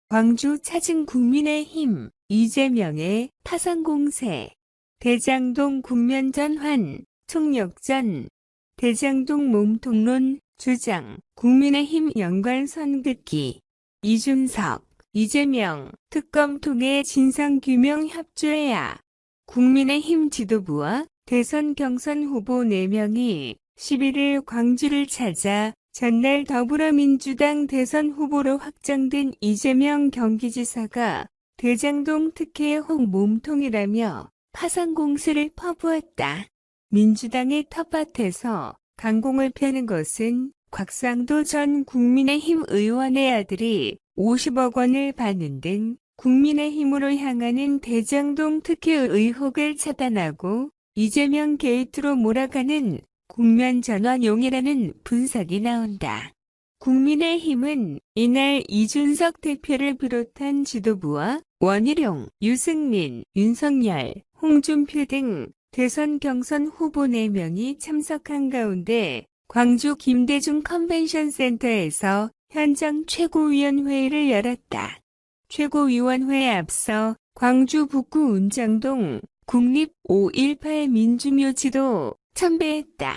광주 찾은 국민의힘, 이재명의 파상 공세. 대장동 국면 전환, 총력전. 대장동 몸통론, 주장, 국민의힘 연관 선긋기. 이준석, 이재명, 특검 통해 진상규명 협조해야. 국민의힘 지도부와 대선 경선 후보 4명이 11일 광주를 찾아 전날 더불어민주당 대선 후보로 확정된 이재명 경기지사가 대장동 특혜 홍 몸통이라며 파상 공세를 퍼부었다. 민주당의 텃밭에서 강공을 펴는 것은 곽상도 전 국민의힘 의원의 아들이 50억 원을 받는 등 국민의힘으로 향하는 대장동 특혜 의혹을 차단하고 이재명 게이트로 몰아가는 국면 전환용이라는 분석이 나온다. 국민의힘은 이날 이준석 대표를 비롯한 지도부와 원희룡, 유승민, 윤석열, 홍준표 등 대선 경선 후보 4명이 참석한 가운데 광주 김대중 컨벤션 센터에서 현장 최고위원회의를 열었다. 최고위원회에 앞서 광주 북구 운장동 국립 5.18 민주묘지도 참배했다.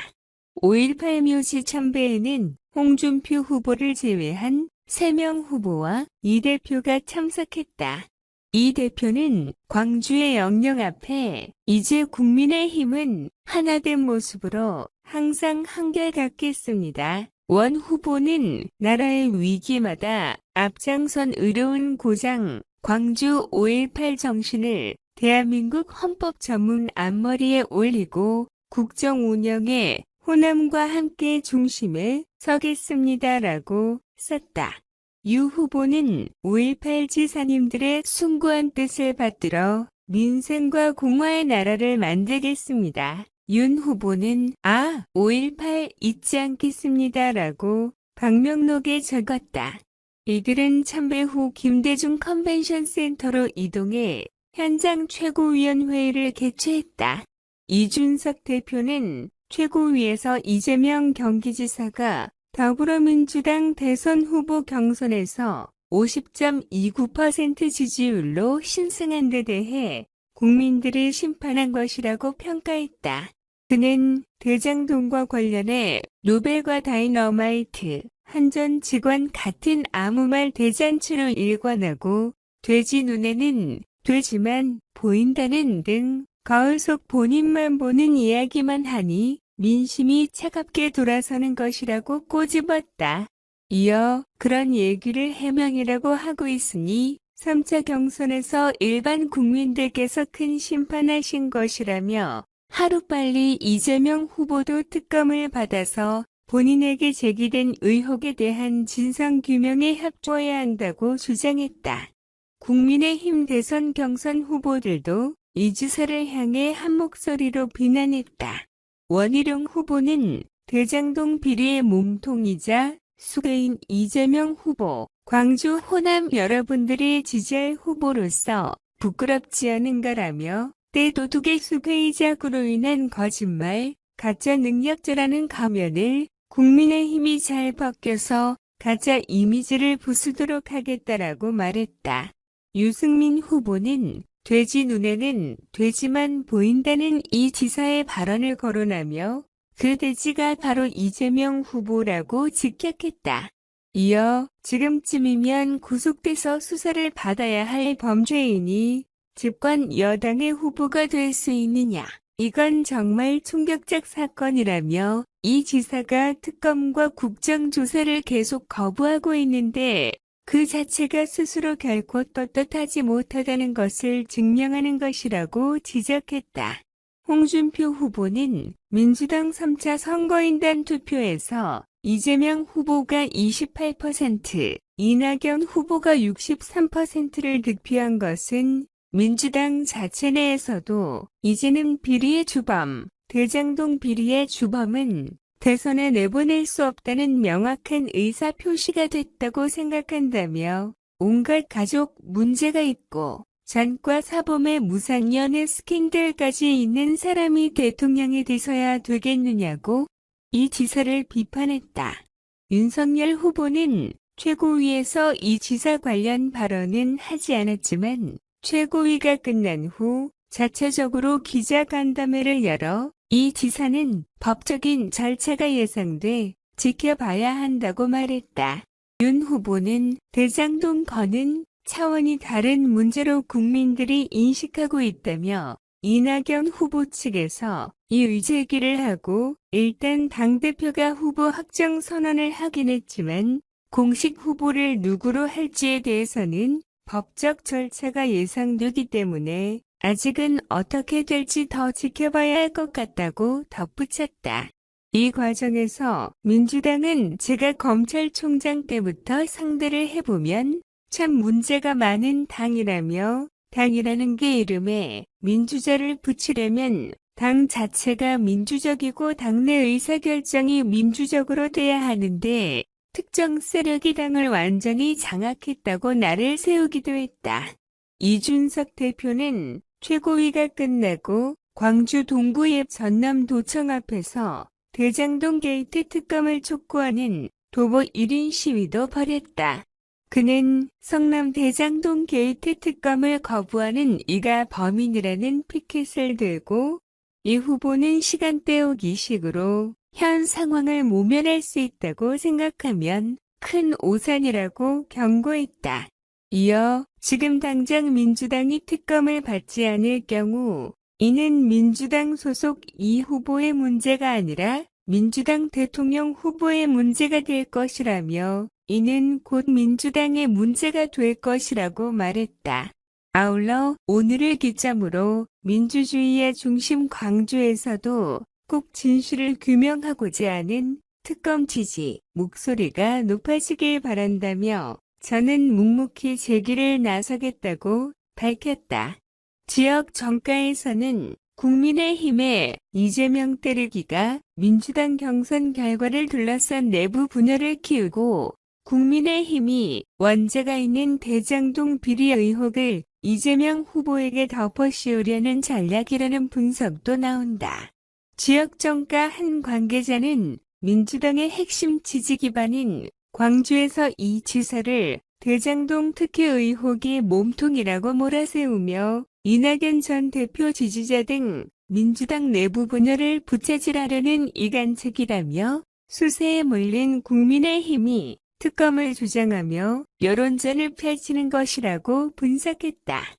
5.18 묘지 참배에는 홍준표 후보를 제외한 3명 후보와 이 대표가 참석했다. 이 대표는 광주의 영령 앞에 이제 국민의힘은 하나된 모습으로 항상 한결같겠습니다. 원 후보는 나라의 위기마다 앞장선 의로운 고장 광주 5.18 정신을 대한민국 헌법 전문 앞머리에 올리고 국정 운영에 호남과 함께 중심에 서겠습니다라고 썼다. 유 후보는 5.18 지사님들의 숭고한 뜻을 받들어 민생과 공화의 나라를 만들겠습니다. 윤 후보는 5.18 잊지 않겠습니다라고 방명록에 적었다. 이들은 참배 후 김대중 컨벤션 센터로 이동해 현장 최고위원회의를 개최했다. 이준석 대표는 최고위에서 이재명 경기지사가 더불어민주당 대선 후보 경선에서 50.29% 지지율로 신승한 데 대해 국민들을 심판한 것이라고 평가했다. 그는 대장동과 관련해 노벨과 다이너마이트, 한전 직원 같은 아무 말 대잔치로 일관하고 돼지 눈에는 돼지만 보인다는 등 거울 속 본인만 보는 이야기만 하니 민심이 차갑게 돌아서는 것이라고 꼬집었다. 이어 그런 얘기를 해명이라고 하고 있으니 3차 경선에서 일반 국민들께서 큰 심판하신 것이라며 하루빨리 이재명 후보도 특검을 받아서 본인에게 제기된 의혹에 대한 진상규명에 협조해야 한다고 주장했다. 국민의힘 대선 경선 후보들도 이 지사를 향해 한 목소리로 비난했다. 원희룡 후보는 대장동 비리의 몸통이자 수괴인 이재명 후보, 광주 호남 여러분들이 지지할 후보로서 부끄럽지 않은가라며 때도둑의 수괴이자구로 인한 거짓말, 가짜 능력자라는 가면을 국민의힘이 잘 벗겨서 가짜 이미지를 부수도록 하겠다라고 말했다. 유승민 후보는 돼지 눈에는 돼지만 보인다는 이 지사의 발언을 거론하며 그 돼지가 바로 이재명 후보라고 직격했다. 이어 지금쯤이면 구속돼서 수사를 받아야 할 범죄인이 집권 여당의 후보가 될 수 있느냐. 이건 정말 충격적 사건이라며 이 지사가 특검과 국정조사를 계속 거부하고 있는데 그 자체가 스스로 결코 떳떳하지 못하다는 것을 증명하는 것이라고 지적했다. 홍준표 후보는 민주당 3차 선거인단 투표에서 이재명 후보가 28%, 이낙연 후보가 63%를 득표한 것은 민주당 자체 내에서도 이제는 비리의 주범, 대장동 비리의 주범은 대선에 내보낼 수 없다는 명확한 의사 표시가 됐다고 생각한다며 온갖 가족 문제가 있고 잔과 사범의 무상연애 스캔들까지 있는 사람이 대통령이 돼서야 되겠느냐고 이 지사를 비판했다. 윤석열 후보는 최고위에서 이 지사 관련 발언은 하지 않았지만 최고위가 끝난 후 자체적으로 기자간담회를 열어 이 지사는 법적인 절차가 예상돼 지켜봐야 한다고 말했다. 윤 후보는 대장동 건은 차원이 다른 문제로 국민들이 인식하고 있다며 이낙연 후보 측에서 이의 제기를 하고 일단 당대표가 후보 확정 선언을 하긴 했지만 공식 후보를 누구로 할지에 대해서는 법적 절차가 예상되기 때문에 아직은 어떻게 될지 더 지켜봐야 할 것 같다고 덧붙였다. 이 과정에서 민주당은 제가 검찰총장 때부터 상대를 해보면 참 문제가 많은 당이라며 당이라는 게 이름에 민주자를 붙이려면 당 자체가 민주적이고 당내 의사결정이 민주적으로 돼야 하는데 특정 세력이 당을 완전히 장악했다고 날을 세우기도 했다. 이준석 대표는 최고위가 끝나고 광주 동구의 전남도청 앞에서 대장동 게이트 특검을 촉구하는 도보 1인 시위도 벌였다. 그는 성남 대장동 게이트 특검을 거부하는 이가 범인이라는 피켓을 들고 이 후보는 시간 때우기식으로 현 상황을 모면할 수 있다고 생각하면 큰 오산이라고 경고했다. 이어 지금 당장 민주당이 특검을 받지 않을 경우 이는 민주당 소속 이 후보의 문제가 아니라 민주당 대통령 후보의 문제가 될 것이라며 이는 곧 민주당의 문제가 될 것이라고 말했다. 아울러 오늘을 기점으로 민주주의의 중심 광주에서도 꼭 진실을 규명하고자 하는 특검 지지 목소리가 높아지길 바란다며 저는 묵묵히 제기를 나서겠다고 밝혔다. 지역 정가에서는 국민의힘의 이재명 때리기가 민주당 경선 결과를 둘러싼 내부 분열을 키우고 국민의힘이 원죄가 있는 대장동 비리 의혹을 이재명 후보에게 덮어씌우려는 전략이라는 분석도 나온다. 지역 정가 한 관계자는 민주당의 핵심 지지 기반인 광주에서 이 지사를 대장동 특혜 의혹의 몸통이라고 몰아세우며 이낙연 전 대표 지지자 등 민주당 내부 분열을 부채질하려는 이간책이라며 수세에 몰린 국민의힘이 특검을 주장하며 여론전을 펼치는 것이라고 분석했다.